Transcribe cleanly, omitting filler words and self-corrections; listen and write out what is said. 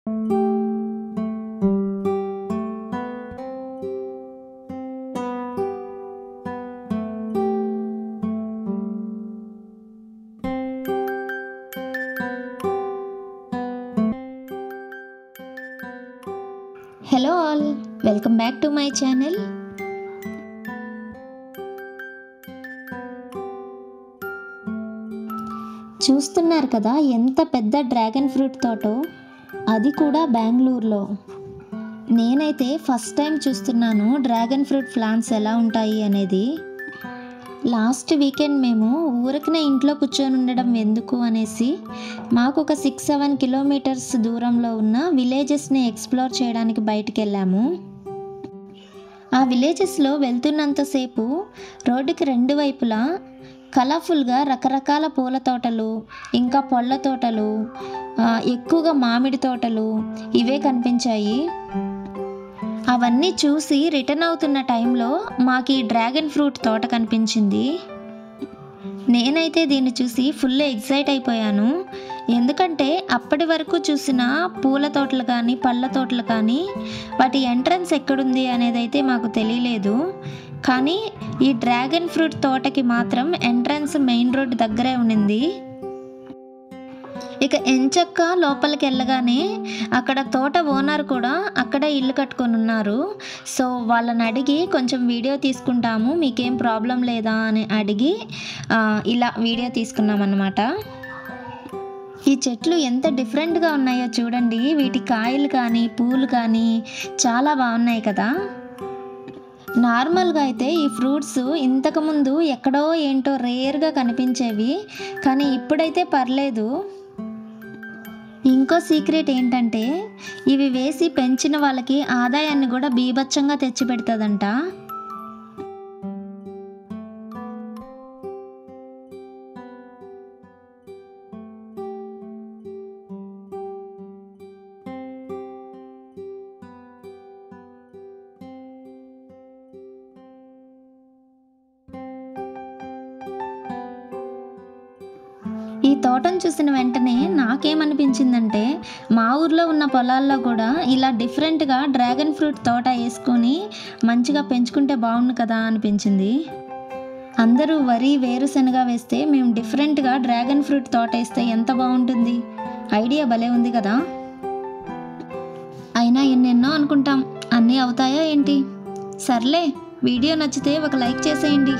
Hello all, welcome back to my channel. చూస్తున్నారు కదా ఎంత పెద్ద డ్రాగన్ ఫ్రూట్ తోటో, అది కూడా బెంగళూరులో. నేనైతే ఫస్ట్ టైం చూస్తున్నాను డ్రాగన్ ఫ్రూట్ ప్లాంట్స్ ఎలా ఉంటాయి అనేది. లాస్ట్ వీకెండ్ మేము ఊరికనే ఇంట్లో కూర్చొని ఉండడం ఎందుకు అనేసి మాకు ఒక 6-7 కిలోమీటర్స్ దూరంలో ఉన్న విలేజెస్ని ఎక్స్ప్లోర్ చేయడానికి బయటికి వెళ్ళాము. ఆ విలేజెస్లో వెళ్తున్నంతసేపు రోడ్డుకి రెండు వైపులా కలర్ఫుల్గా రకరకాల పూల తోటలు, ఇంకా పళ్ళ తోటలు, ఎక్కువగా మామిడి తోటలు ఇవే కనిపించాయి. అవన్నీ చూసి రిటర్న్ అవుతున్న టైంలో మాకు ఈ డ్రాగన్ ఫ్రూట్ తోట కనిపించింది. నేనైతే దీన్ని చూసి ఫుల్ ఎక్సైట్ అయిపోయాను. ఎందుకంటే అప్పటి వరకు చూసిన పూల తోటలు కానీ పళ్ళ తోటలు కానీ వాటి ఎంట్రన్స్ ఎక్కడుంది అనేది అయితే మాకు తెలియలేదు. కానీ ఈ డ్రాగన్ ఫ్రూట్ తోటకి మాత్రం ఎంట్రన్స్ మెయిన్ రోడ్ దగ్గరే ఉండింది. ఇక ఎంచక్క లోపలికి వెళ్ళగానే అక్కడ తోట ఓనర్ కూడా అక్కడే ఇల్లు కట్టుకొని ఉన్నారు. సో వాళ్ళని అడిగి కొంచెం వీడియో తీసుకుంటాము, మీకేం ప్రాబ్లం లేదా అని అడిగి ఇలా వీడియో తీసుకున్నాం అన్నమాట. ఈ చెట్లు ఎంత డిఫరెంట్గా ఉన్నాయో చూడండి. వీటి కాయలు కానీ పూలు కానీ చాలా బాగున్నాయి కదా. నార్మల్గా అయితే ఈ ఫ్రూట్స్ ఇంతకుముందు ఎక్కడో ఏంటో రేర్గా కనిపించేవి, కానీ ఇప్పుడైతే పర్లేదు. ఇంకో సీక్రెట్ ఏంటంటే ఇవి వేసి పెంచిన వాళ్ళకి ఆదాయాన్ని కూడా బీభత్సంగా తెచ్చిపెడుతుందంట. ఈ తోటను చూసిన వెంటనే నాకేమనిపించిందంటే మా ఊర్లో ఉన్న పొలాల్లో కూడా ఇలా డిఫరెంట్గా డ్రాగన్ ఫ్రూట్ తోట వేసుకొని మంచిగా పెంచుకుంటే బాగుండు కదా అనిపించింది. అందరూ వరి వేరుశనగ వేస్తే మేము డిఫరెంట్గా డ్రాగన్ ఫ్రూట్ తోట వేస్తే ఎంత బాగుంటుంది. ఐడియా భలే ఉంది కదా. అయినా ఎన్నెన్నో అనుకుంటాం, అన్నీ అవుతాయా ఏంటి? సర్లే, వీడియో నచ్చితే ఒక లైక్ చేసేయండి.